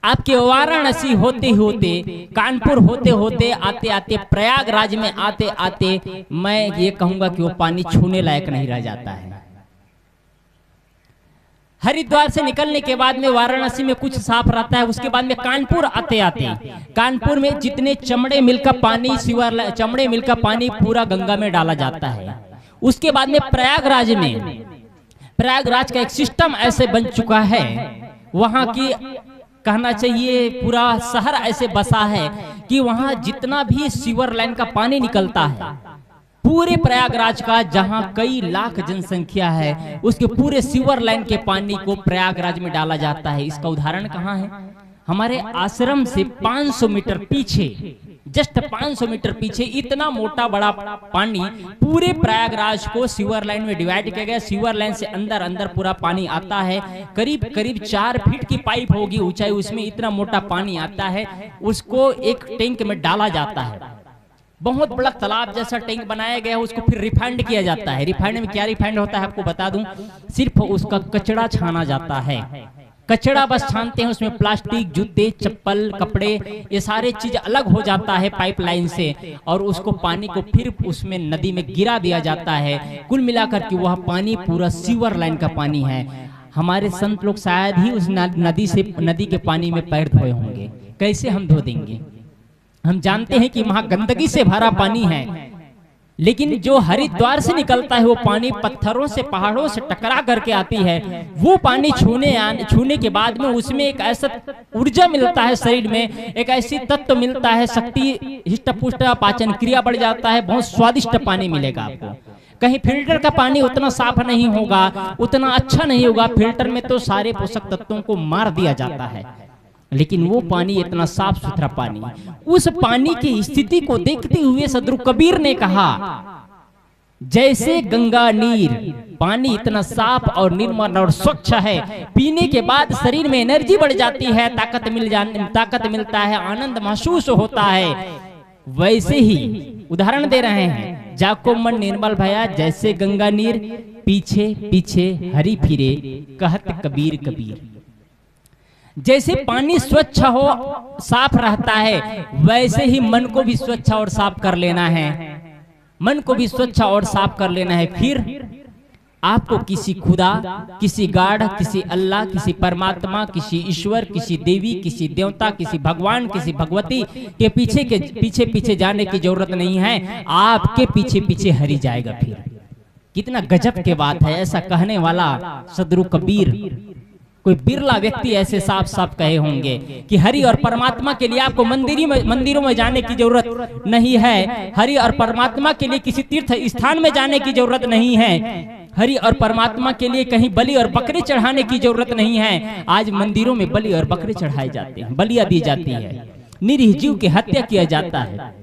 आपके वाराणसी होते होते, कानपुर होते होते, आते आते, प्रयागराज में आते आते, मैं ये कहूंगा कि वो पानी छूने लायक नहीं रह जाता है। हरिद्वार से निकलने के बाद में वाराणसी में कुछ साफ रहता है, उसके बाद में कानपुर आते आते, कानपुर में जितने चमड़े मिल का पानी, चमड़े मिल का पानी पूरा गंगा में डाला जाता है। उसके बाद में प्रयागराज में, प्रयागराज का एक सिस्टम ऐसे बन चुका है, वहां की कहना चाहिए पूरा शहर ऐसे बसा है कि वहां जितना भी सीवर लाइन का पानी निकलता है, पूरे प्रयागराज का, जहां कई लाख जनसंख्या है, उसके पूरे सीवर लाइन के पानी को प्रयागराज में डाला जाता है। इसका उदाहरण कहाँ है, हमारे आश्रम से 500 मीटर पीछे, जस्ट 500 मीटर पीछे इतना मोटा बड़ा पानी पूरे प्रयागराज को सीवर लाइन में डिवाइड किया गया। सीवर लाइन से अंदर अंदर पूरा पानी आता है, करीब करीब 4 फीट की पाइप होगी ऊंचाई, उसमें इतना मोटा पानी आता है, उसको एक टैंक में डाला जाता है। बहुत बड़ा तालाब जैसा टैंक बनाया गया है, उसको फिर रिफाइंड किया जाता है। रिफाइंड में क्या रिफाइंड होता है आपको बता दूं, सिर्फ उसका कचरा छाना जाता है। कचरा बस छानते हैं, उसमें प्लास्टिक, जूते, चप्पल, कपड़े, ये सारे चीज अलग हो जाता है पाइपलाइन से, और उसको पानी को फिर उसमें नदी में गिरा दिया जाता है। कुल मिलाकर के वह पानी पूरा सीवर लाइन का पानी है। हमारे संत लोग शायद ही उस नदी के पानी में पैर धोए होंगे, कैसे हम धो देंगे। हम जानते हैं कि वहां गंदगी से भरा पानी है, लेकिन जो हरिद्वार से निकलता है वो पानी पत्थरों से, पहाड़ों से टकरा करके आती है। वो पानी छूने के बाद में उसमें एक ऐसा ऊर्जा मिलता है, शरीर में एक ऐसी तत्व मिलता है, शक्ति, हिष्ट पुष्ट पाचन क्रिया बढ़ जाता है, बहुत स्वादिष्ट पानी मिलेगा आपको। कहीं फिल्टर का पानी उतना साफ नहीं होगा, उतना अच्छा नहीं होगा, फिल्टर में तो सारे पोषक तत्वों को मार दिया जाता है, लेकिन वो पानी इतना साफ सुथरा पानी। उस पानी की स्थिति को देखते हुए सदगुरु कबीर ने कहा जैसे गंगा नीर, पानी इतना साफ और निर्मल और स्वच्छ है, पीने के बाद शरीर में एनर्जी बढ़ जाती है, ताकत मिलता है, आनंद महसूस होता है। वैसे ही उदाहरण दे रहे हैं, जाको मन निर्मल भया जैसे गंगा नीर, पीछे पीछे हरि फिरे कहत कबीर कबीर। जैसे पानी स्वच्छ हो साफ रहता है, वैसे ही मन को भी स्वच्छ और साफ कर लेना है। मन को भी स्वच्छ और साफ कर लेना है। फिर आपको किसी खुदा, किसी गॉड, किसी अल्लाह, किसी परमात्मा, किसी ईश्वर, किसी देवी, किसी देवता, किसी भगवान, किसी भगवती के पीछे जाने की जरूरत नहीं है। आपके पीछे पीछे हरि जाएगा। फिर कितना गजब के बात है। ऐसा कहने वाला सदगुरु कबीर, कोई बिरला व्यक्ति ऐसे साफ साफ कहे होंगे कि हरि और परमात्मा के लिए आपको मंदिरों में जाने की जरूरत नहीं है। हरि और परमात्मा के लिए किसी तीर्थ स्थान में जाने की जरूरत नहीं है। हरि और परमात्मा के लिए कहीं बलि और बकरे चढ़ाने की जरूरत नहीं है। आज मंदिरों में बलि और बकरे चढ़ाए जाते हैं, बलियां दी जाती है, निरीह जीव की हत्या किया जाता है।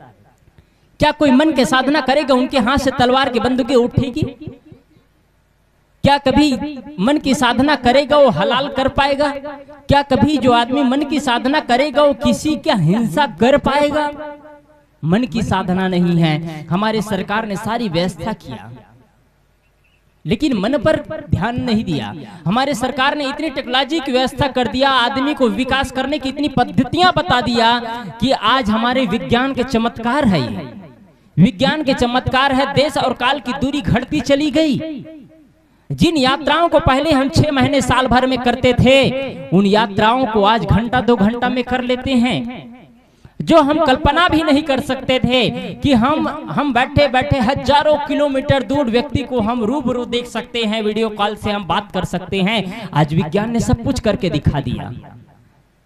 क्या कोई मन के साधना करेगा उनके हाथ से तलवार की बंदूकें उठेगी? क्या कभी मन की साधना करेगा वो हलाल कर पाएगा? क्या कभी जो आदमी मन की साधना करेगा वो किसी क्या हिंसा कर पाएगा? मन की साधना नहीं है। हमारे सरकार ने सारी व्यवस्था किया, लेकिन मन पर ध्यान नहीं दिया। हमारे सरकार ने इतनी टेक्नोलॉजी की व्यवस्था कर दिया, आदमी को विकास करने की इतनी पद्धतियां बता दिया कि आज हमारे विज्ञान के चमत्कार है। विज्ञान के चमत्कार है। देश और काल की दूरी घटती चली गई। जिन यात्राओं को पहले हम 6 महीने साल भर में करते थे, उन यात्राओं को आज घंटा 2 घंटा में कर लेते हैं। जो हम कल्पना भी नहीं कर सकते थे कि हम बैठे बैठे हजारों किलोमीटर दूर व्यक्ति को हम रूबरू देख सकते हैं, वीडियो कॉल से हम बात कर सकते हैं। आज विज्ञान ने सब कुछ करके दिखा दिया।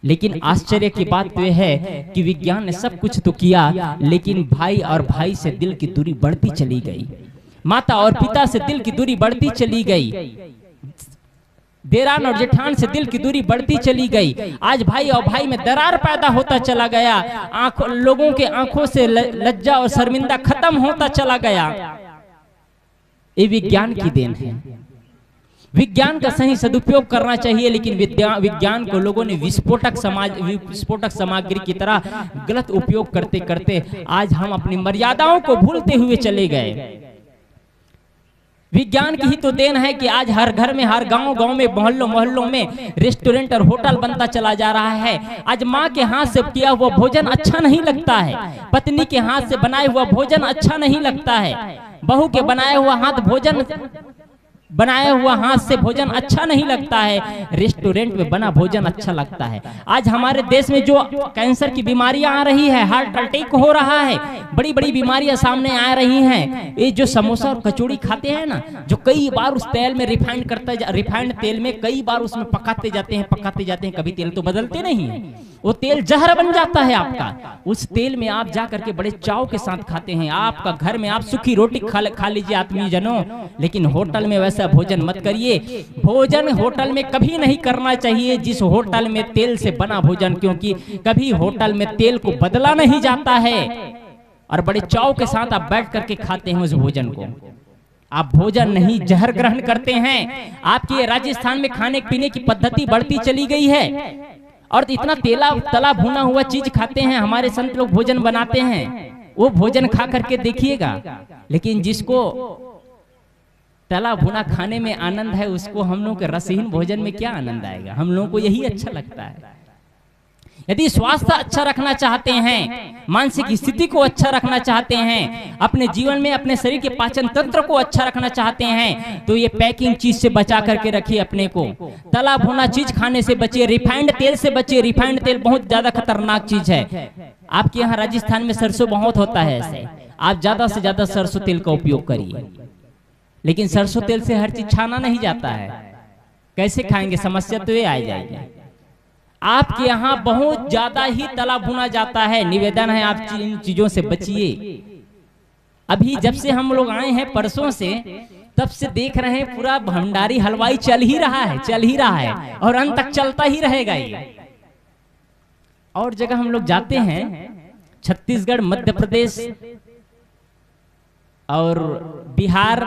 लेकिन आश्चर्य की बात यह है कि विज्ञान ने सब कुछ तो किया, लेकिन भाई और भाई से दिल की दूरी बढ़ती चली गई। माता और पिता से दिल की दूरी बढ़ती चली गई। देरान और जेठान से दिल की दूरी बढ़ती चली गई। आज भाई और भाई में दरार पैदा होता चला गया। लोगों के आंखों से लज्जा और शर्मिंदा खत्म होता चला गया। ये विज्ञान की देन है। विज्ञान का सही सदुपयोग करना चाहिए, लेकिन विज्ञान को लोगों ने विस्फोटक सामग्री की तरह गलत उपयोग करते करते आज हम अपनी मर्यादाओं को भूलते हुए चले गए। विज्ञान की ही तो देन है कि आज हर घर में, हर गांव में, मोहल्लों में रेस्टोरेंट और होटल बनता चला जा रहा है। आज माँ के हाथ से किया हुआ भोजन अच्छा नहीं लगता है, पत्नी के हाथ से बनाया हुआ भोजन अच्छा नहीं लगता है, बहू के बनाया हुआ हाथ से भोजन अच्छा नहीं लगता है, रेस्टोरेंट में बना भोजन अच्छा लगता है। आज हमारे देश में जो कैंसर की बीमारियां आ रही है, हार्ट अटैक हो रहा है, बड़ी बड़ी बीमारियां सामने आ रही हैं। ये जो समोसा और कचौड़ी खाते हैं ना, जो कई बार उस तेल में रिफाइंड तेल में कई बार उसमें पकाते जाते हैं, कभी तेल तो बदलते नहीं है, वो तेल जहर बन जाता है आपका। उस तेल में आप जा करके बड़े चाव के साथ खाते हैं। आपका घर में आप सूखी रोटी खा लीजिए आत्मीय जनों, लेकिन होटल में वैसा भोजन मत करिए। भोजन होटल में कभी नहीं करना चाहिए जिस होटल में तेल से बना भोजन, क्योंकि कभी होटल में तेल को बदला नहीं जाता है और बड़े चाव के साथ आप बैठ करके खाते हैं उस भोजन को। आप भोजन नहीं जहर ग्रहण करते हैं। आपके राजस्थान में खाने पीने की पद्धति बढ़ती चली गई है और इतना तला भुना हुआ चीज खाते हैं। हमारे संत लोग भोजन बनाते हैं, वो भोजन खा करके देखिएगा। लेकिन जिसको तला भुना खाने में आनंद है, उसको हम लोग के रसहीन भोजन में क्या आनंद आएगा? हम लोगों को यही अच्छा लगता है। यदि स्वास्थ्य अच्छा रखना चाहते हैं, मानसिक स्थिति को अच्छा रखना चाहते हैं, अपने जीवन में अपने शरीर के पाचन तंत्र को अच्छा रखना चाहते हैं, तो ये पैकिंग चीज से बचा करके रखिए अपने को। तला भुना चीज खाने से बचिए, रिफाइंड तेल से बचिए। रिफाइंड तेल बहुत ज्यादा खतरनाक चीज है। आपके यहाँ राजस्थान में सरसों बहुत होता है, ऐसे आप ज्यादा से ज्यादा सरसों तेल का उपयोग करिए। लेकिन सरसों तेल से हर चीज छाना नहीं जाता है, कैसे खाएंगे? समस्या तो ये आ जाएगी। आपके यहाँ बहुत ज्यादा ही तला भुना जाता है। निवेदन है आप इन चीजों से बचिए। अभी जब से हम लोग आए हैं परसों से, तब से देख रहे हैं पूरा भंडारी हलवाई चल ही रहा है और अंत तक चलता ही रहेगा ये। और जगह हम लोग जाते हैं, छत्तीसगढ़, मध्य प्रदेश, और बिहार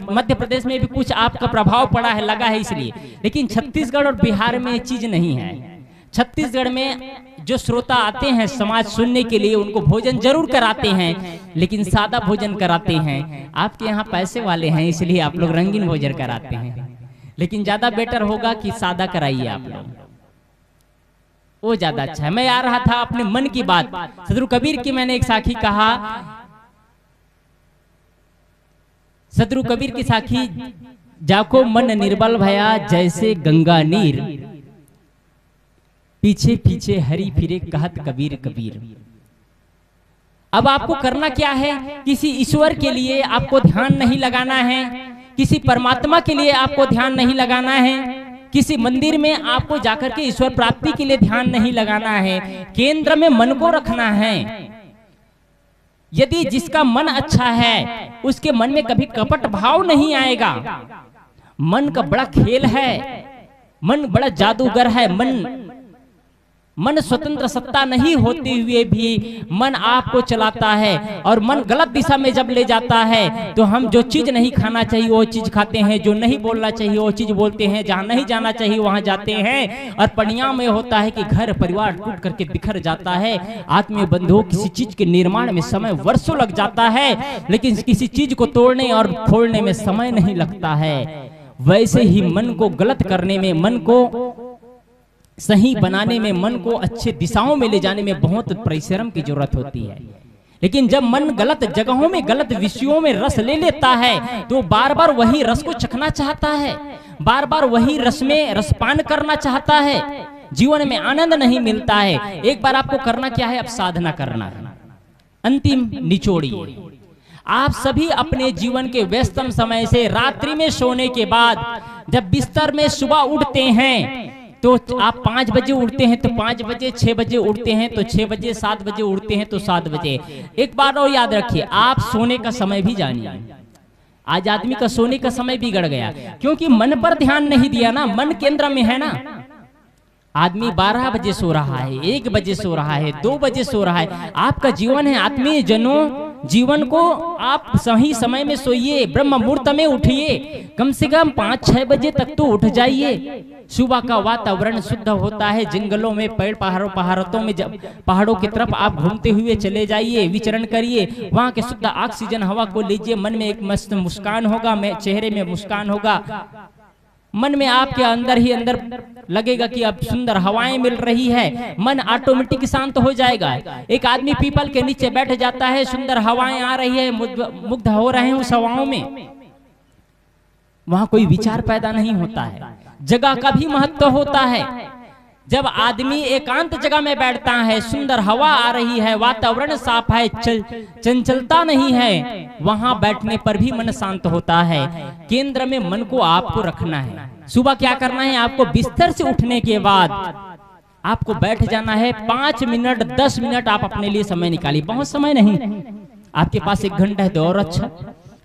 मध्य प्रदेश में भी कुछ आपका प्रभाव पड़ा है, लगा है इसलिए, लेकिन छत्तीसगढ़ और बिहार में ये चीज नहीं है। छत्तीसगढ़ में जो श्रोता आते हैं समाज सुनने के लिए, उनको भोजन जरूर कराते हैं, लेकिन सादा भोजन कराते हैं। आपके यहाँ पैसे वाले हैं इसलिए आप लोग रंगीन भोजन कराते हैं, लेकिन ज्यादा बेटर होगा कि सादा कराइए आप लोग, वो ज्यादा अच्छा है। मैं आ रहा था अपने मन की बात, सदगुरु कबीर की मैंने एक साखी कहा, सदगुरु कबीर की साखी, जाको मन निर्बल भया जैसे गंगा नीर, पीछे पीछे हरी फिरे कहत कबीर कबीर। अब आपको करना क्या है, किसी ईश्वर के लिए आपको ध्यान नहीं लगाना है, किसी परमात्मा के लिए आपको ध्यान नहीं लगाना है, किसी मंदिर में आपको जाकर के ईश्वर प्राप्ति के लिए ध्यान नहीं लगाना है, केंद्र में मन को रखना है। यदि जिसका मन अच्छा है उसके मन में कभी कपट भाव नहीं आएगा। मन का बड़ा खेल है, मन बड़ा जादूगर है। मन स्वतंत्र सत्ता नहीं होते हुए भी मन आपको चलाता है, और मन गलत दिशा में जब ले जाता है तो हम जो चीज नहीं खाना चाहिए वो चीज खाते हैं, जो नहीं बोलना चाहिए वो चीज बोलते हैं, जहां नहीं जाना चाहिए वहां जाते हैं, और परिणाम में होता है कि घर परिवार टूट करके बिखर जाता है। आत्मीय बंधुओं, किसी चीज के निर्माण में समय वर्षों लग जाता है, लेकिन किसी चीज को तोड़ने और फोड़ने में समय नहीं लगता है। वैसे ही मन को गलत करने में, मन को सही बनाने में, मन को अच्छे दिशाओं में ले जाने में बहुत परिश्रम की जरूरत होती है। लेकिन जब मन गलत जगहों में, गलत विषयों में रस ले लेता है तो बार बार वही रस को चखना चाहता है, बार बार वही रस में रसपान करना चाहता है, जीवन में आनंद नहीं मिलता है। एक बार आपको करना क्या है, अब साधना करना। अंतिम निचोड़िए, आप सभी अपने जीवन के व्यस्तम समय से रात्रि में सोने के बाद जब बिस्तर में सुबह उठते हैं तो आप 5 बजे उठते हैं तो 5 बजे, 6 बजे उठते हैं तो 6 बजे, 7 बजे उठते हैं तो 7 बजे। एक बार और याद रखिए, आप सोने का समय भी जानिए। आज आदमी का सोने का समय बिगड़ गया क्योंकि मन पर ध्यान नहीं दिया ना, मन केंद्र में है ना। आदमी 12 बजे सो रहा है, 1 बजे सो रहा है, 2 बजे सो रहा है। आपका जीवन है, आत्मीय जनों, जीवन को आप सही समय में सोइए, ब्रह्म मुहूर्त में उठिए, कम से कम 5-6 बजे तक तो उठ जाइए। सुबह का वातावरण शुद्ध होता है, जंगलों में, पेड़ पहाड़ों में, पहाड़ों की तरफ आप घूमते हुए चले जाइए, विचरण करिए, वहां के शुद्ध ऑक्सीजन हवा को लीजिए। मन में एक मस्त मुस्कान होगा, चेहरे में मुस्कान होगा, मन में आपके अंदर ही अंदर लगेगा कि अब सुंदर हवाएं मिल रही है, मन ऑटोमेटिक शांत हो जाएगा। एक आदमी पीपल के नीचे बैठ जाता है, सुंदर हवाएं आ रही है, मुग्ध हो रहे हैं उस हवाओं में, वहां कोई विचार पैदा नहीं होता है। जगह का भी महत्व होता है। जब आदमी एकांत जगह में बैठता है, सुंदर हवा आ रही है, वातावरण साफ है, चंचलता नहीं है, वहां बैठने पर भी मन शांत होता है। केंद्र में मन को आपको रखना है। सुबह क्या करना है, आपको बिस्तर से उठने के बाद आपको बैठ जाना है। 5 मिनट 10 मिनट आप अपने लिए समय निकालिए, बहुत समय नहीं, आपके पास 1 घंटा है तो और अच्छा,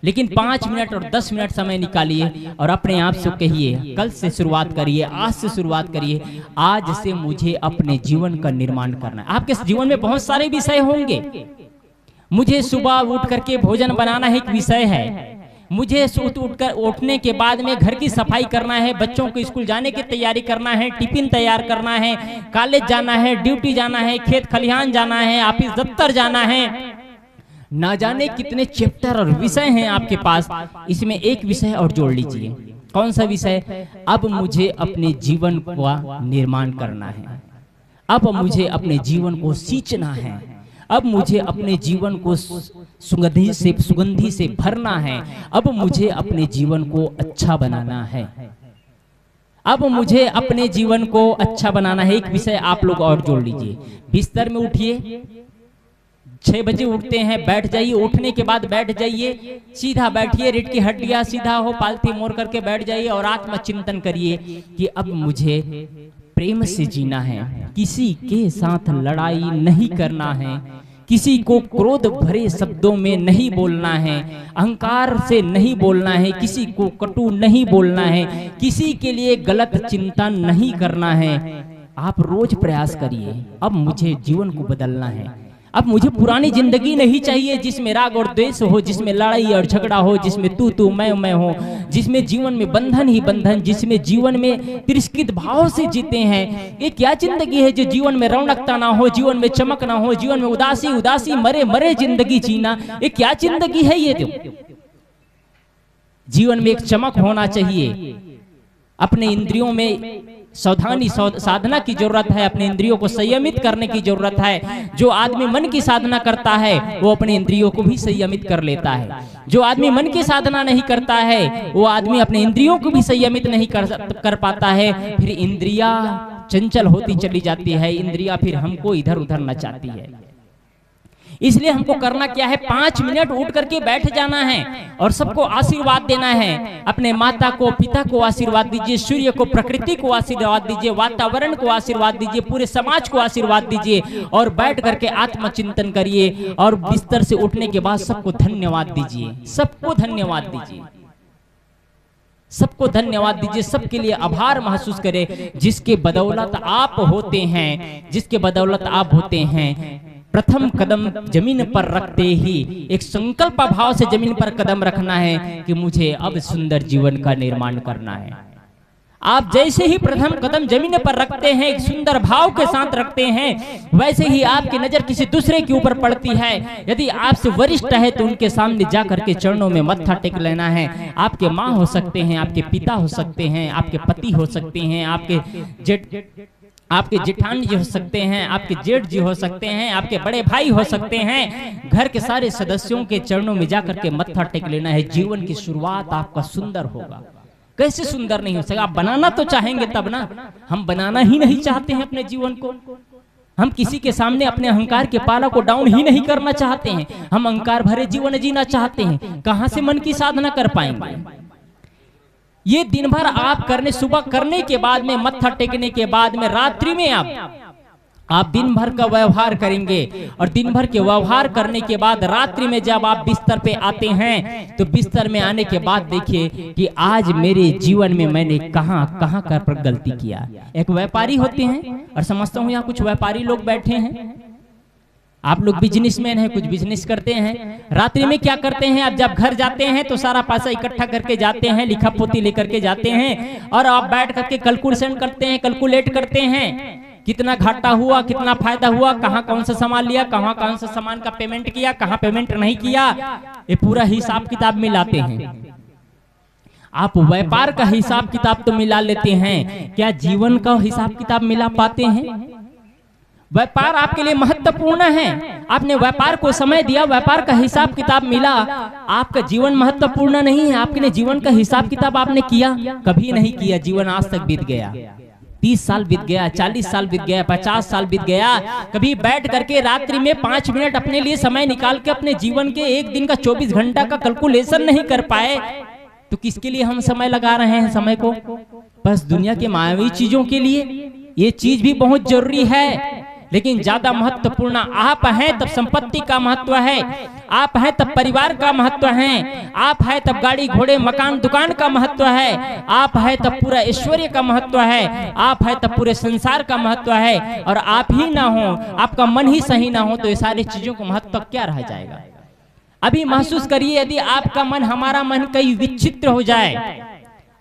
लेकिन 5 मिनट और 10 मिनट समय निकालिए और अपने आप से कहिए, कल से शुरुआत करिए, आज से शुरुआत करिए, आज से मुझे अपने जीवन का निर्माण करना है। आपके जीवन में बहुत सारे विषय होंगे। मुझे सुबह उठ करके भोजन बनाना है, एक विषय है। मुझे उठने के बाद में घर की सफाई करना है, बच्चों को स्कूल जाने की तैयारी करना है, टिफिन तैयार करना है, कॉलेज जाना है, ड्यूटी जाना है, खेत खलिहान जाना है, ऑफिस दफ्तर जाना है। ना जाने कितने चैप्टर और विषय हैं आपके पास। इसमें एक विषय और जोड़ लीजिए। कौन सा विषय? अब मुझे अपने जीवन का निर्माण करना है, अब मुझे अपने जीवन को सींचना है, अब मुझे अपने जीवन को सुगंधी से भरना है, अब मुझे अपने जीवन को अच्छा बनाना है, अब मुझे अपने जीवन को अच्छा बनाना है। एक विषय आप लोग और जोड़ लीजिए। बिस्तर में उठिए, 6 बजे उठते हैं, बैठ जाइए, उठने के बाद बैठ जाइए, सीधा बैठिए, रीढ़ की हड्डियां सीधा हो, पालथी मोड़ करके बैठ जाइए और आत्मचिंतन करिए कि अब मुझे प्रेम से जीना है, किसी के साथ लड़ाई नहीं करना है, किसी को क्रोध भरे शब्दों में नहीं बोलना है, अहंकार से नहीं बोलना है, किसी को कटु नहीं बोलना है, किसी के लिए गलत चिंतन नहीं करना है। आप रोज प्रयास करिए, अब मुझे जीवन को बदलना है, अब मुझे पुरानी जिंदगी नहीं चाहिए जिसमें राग और द्वेष हो, जिसमें लड़ाई और झगड़ा हो, जिसमें तू मैं हो, जिसमें जीवन में बंधन ही बंधन, जिसमें जीवन में तिरस्कृत भाव से जीते हैं। ये क्या जिंदगी है जो जीवन में रौनकता ना हो, जीवन में चमक ना हो, जीवन में उदासी उदासी मरे मरे जिंदगी जीना, ये क्या जिंदगी है? ये तो जीवन में एक चमक होना चाहिए। अपने इंद्रियों में सावधानी साधना की जरूरत है, अपने इंद्रियों को संयमित करने की जरूरत है। जो आदमी मन की साधना करता है वो अपने इंद्रियों को भी संयमित कर लेता है। जो आदमी मन की साधना नहीं करता है वो आदमी अपने इंद्रियों को भी संयमित नहीं कर पाता है। फिर इंद्रियां चंचल होती चली जाती है, इंद्रियां फिर हमको इधर उधर नचाती है। इसलिए हमको करना क्या है, 5 मिनट उठ करके बैठ जाना है और सबको आशीर्वाद देना है। अपने माता को पिता को आशीर्वाद दीजिए, सूर्य को प्रकृति को आशीर्वाद दीजिए, वातावरण को आशीर्वाद दीजिए, पूरे समाज को आशीर्वाद दीजिए और बैठ करके आत्मचिंतन करिए और बिस्तर से उठने के बाद सबको धन्यवाद दीजिए, सबको धन्यवाद दीजिए, सबको धन्यवाद दीजिए, सबके लिए आभार महसूस करें जिसके बदौलत आप होते हैं, जिसके बदौलत आप होते हैं। प्रथम कदम जमीन पर रखते ही एक संकल्प भाव से जमीन पर कदम रखना है कि मुझे अब सुंदर जीवन का निर्माण करना है। आप जैसे ही प्रथम कदम जमीन पर रखते हैं, एक सुंदर भाव के साथ रखते हैं, वैसे ही आपकी नजर किसी दूसरे के ऊपर पड़ती है। यदि आपसे वरिष्ठ है तो उनके सामने जा करके चरणों में मत्था टेक लेना है। आपके माँ हो सकते हैं, आपके पिता हो सकते हैं, आपके पति हो सकते हैं, आपके जेठानी जी हो सकते हैं, आपके जेठ जी हो सकते हैं, आपके बड़े भाई हो सकते हैं। घर के सारे सदस्यों के चरणों में जाकर के मत्था टेक लेना है। जीवन की शुरुआत आपका सुंदर होगा। कैसे सुंदर नहीं हो सकेगा? आप बनाना तो चाहेंगे तब ना। हम बनाना ही नहीं चाहते हैं अपने जीवन को। हम किसी के सामने अपने अहंकार के पाला को डाउन ही नहीं करना चाहते हैं। हम अहंकार भरे जीवन जीना चाहते हैं। कहां से मन की साधना कर पाएंगे? ये दिन भर आप करने, सुबह करने के बाद में, मत्था टेकने के बाद में, रात्रि में आप दिन भर का व्यवहार करेंगे और दिन भर के व्यवहार करने के बाद रात्रि में जब आप बिस्तर पे आते हैं तो बिस्तर में आने के बाद देखिए कि आज मेरे जीवन में मैंने कहां कर गलती किया। एक व्यापारी होते हैं और समझता हूं यहाँ कुछ व्यापारी लोग बैठे हैं। आप लोग बिजनेसमैन हैं, कुछ बिजनेस करते हैं। रात्रि में क्या करते हैं, आप जब घर जाते हैं तो सारा पैसा इकट्ठा करके जाते हैं, लिखा पोती लेकर के जाते हैं और आप बैठ करके कैलकुलेशन करते हैं, कैलकुलेट करते हैं कितना घाटा हुआ, कितना फायदा हुआ, कहाँ कौन सा सामान लिया, कहाँ कौन सा सामान का पेमेंट किया, कहाँ पेमेंट नहीं किया, ये पूरा हिसाब किताब मिलाते हैं। आप व्यापार का हिसाब किताब तो मिला लेते हैं, क्या जीवन का हिसाब किताब मिला पाते हैं? व्यापार आपके लिए महत्वपूर्ण है। आपने व्यापार को समय दिया, व्यापार का हिसाब किताब मिला। आपका जीवन महत्वपूर्ण नहीं है? आपके जीवन का हिसाब किताब आपने किया? कभी नहीं किया। जीवन आज तक बीत गया, 30 साल बीत गया, 40 साल बीत गया, 50 साल बीत गया। कभी बैठ करके रात्रि में 5 मिनट अपने लिए समय निकाल के अपने जीवन के एक दिन का 24 घंटा का कैलकुलेशन नहीं कर पाए तो किसके लिए हम समय लगा रहे हैं? समय को बस दुनिया के मायावी चीजों के लिए। ये चीज भी बहुत जरूरी है लेकिन ज्यादा महत्वपूर्ण आप हैं तब संपत्ति का महत्व है, आप हैं तब परिवार का महत्व है, आप हैं तब गाड़ी घोड़े मकान दुकान का महत्व है, आप हैं तब पूरा ऐश्वर्य का महत्व है, आप हैं तब पूरे संसार का महत्व है। और आप ही ना हो, आपका मन ही सही ना हो तो ये सारी चीजों का महत्व क्या रह जाएगा? अभी महसूस करिए, यदि आपका मन, हमारा मन कहीं विचित्र हो जाए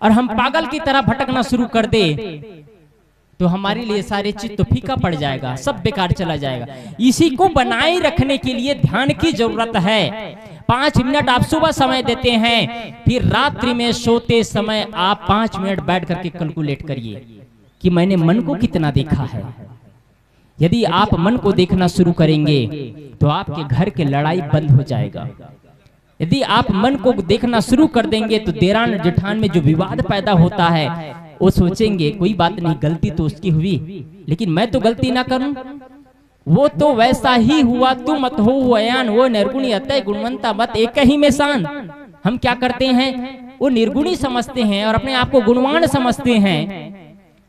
और हम पागल की तरह भटकना शुरू कर दे तो हमारे लिए सारे चीज तो फीका पड़ जाएगा, सब बेकार चला जाएगा। इसी को बनाए रखने के लिए ध्यान की जरूरत है। 5 मिनट आप सुबह समय देते हैं, फिर रात्रि में सोते समय आप 5 मिनट बैठ करके कैलकुलेट करिए कि मैंने मन को कितना देखा है। यदि आप मन को देखना शुरू करेंगे तो आपके घर के लड़ाई बंद हो जाएगा। यदि आप मन को देखना शुरू कर देंगे तो देरान जेठान में जो विवाद पैदा होता है वो सोचेंगे कोई बात नहीं, गलती तो उसकी हुई लेकिन मैं तो गलती ना करूं, वो तो वैसा ही हुआ, तू मत हो अयान, वो निर्गुणी अतः गुणवंता मत एक ही में शान। हम क्या करते हैं, वो निर्गुणी समझते हैं और अपने आप को गुणवान समझते हैं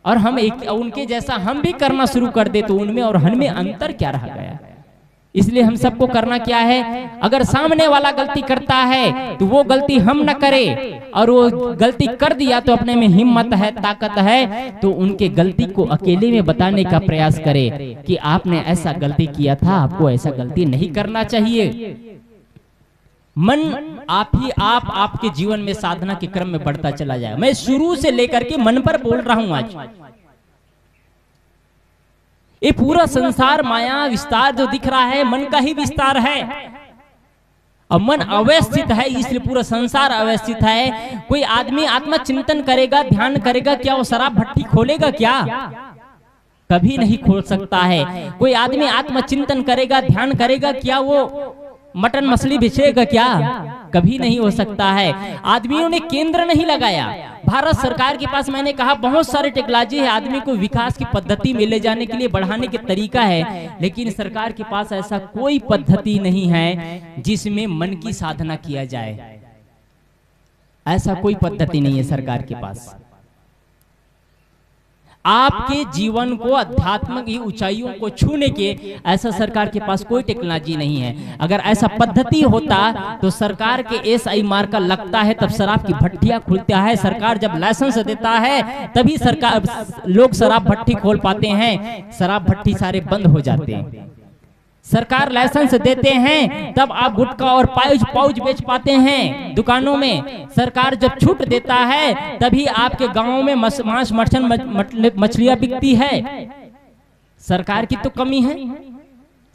और हम एक उनके जैसा हम भी करना शुरू कर दे तो उनमें और हम में अंतर क्या रह गया? इसलिए हम सबको करना क्या है, अगर सामने वाला गलती करता है तो वो गलती हम न करें, और वो गलती कर दिया तो अपने में हिम्मत है, ताकत है, तो उनके गलती को अकेले में बताने का प्रयास करे कि आपने ऐसा गलती किया था, आपको ऐसा गलती नहीं करना चाहिए। मन आप ही आप आपके जीवन में साधना के क्रम में बढ़ता चला जाए। मैं शुरू से लेकर के मन पर बोल रहा हूं। आज ये पूरा संसार माया विस्तार जो दिख रहा है मन का ही विस्तार है, और मन अवस्थित है इसलिए पूरा संसार अवस्थित है। कोई आदमी आत्मा चिंतन करेगा, ध्यान करेगा, क्या वो शराब भट्टी खोलेगा? क्या कभी नहीं खोल सकता है। कोई आदमी आत्मा चिंतन करेगा, ध्यान करेगा, क्या वो मटन मछली बेचेगा? क्या कभी नहीं हो सकता है। आदमियों ने केंद्र नहीं लगाया। भारत सरकार के पास मैंने कहा बहुत सारे टेक्नोलॉजी है, आदमी को विकास की पद्धति में ले जाने के लिए, बढ़ाने के तरीका है, लेकिन सरकार के पास ऐसा कोई पद्धति नहीं है जिसमें मन की साधना किया जाए। ऐसा कोई पद्धति नहीं है सरकार के पास। आपके जीवन को आध्यात्मिक ऊंचाइयों को छूने के ऐसा सरकार के पास कोई टेक्नोलॉजी नहीं है। अगर ऐसा पद्धति होता तो सरकार के एसआई मार्का लगता है, तब शराब की भट्टियां खुलता है। सरकार जब लाइसेंस देता है तभी सरकार लोग शराब भट्टी खोल पाते हैं, शराब भट्टी सारे बंद हो जाते हैं। सरकार लाइसेंस देते हैं तब आप गुटखा और पाउच बेच पाते हैं दुकानों में। सरकार जब छूट देता है तभी आपके गांवों में मांस मछलियां बिकती है। सरकार की तो कमी है।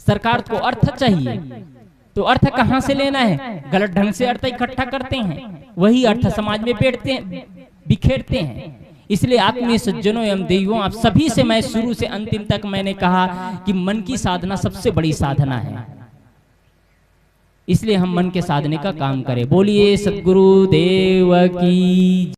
सरकार को अर्थ चाहिए, तो अर्थ कहां से लेना है? गलत ढंग से अर्थ इकट्ठा करते हैं, वही अर्थ समाज में बिखेरते हैं। इसलिए आत्मीय सज्जनों एवं देवियों, आप सभी से मैं शुरू से अंतिम तक मैंने कहा कि मन की साधना सबसे बड़ी साधना है। इसलिए हम मन के साधने का काम करें। बोलिए सद्गुरु देव की।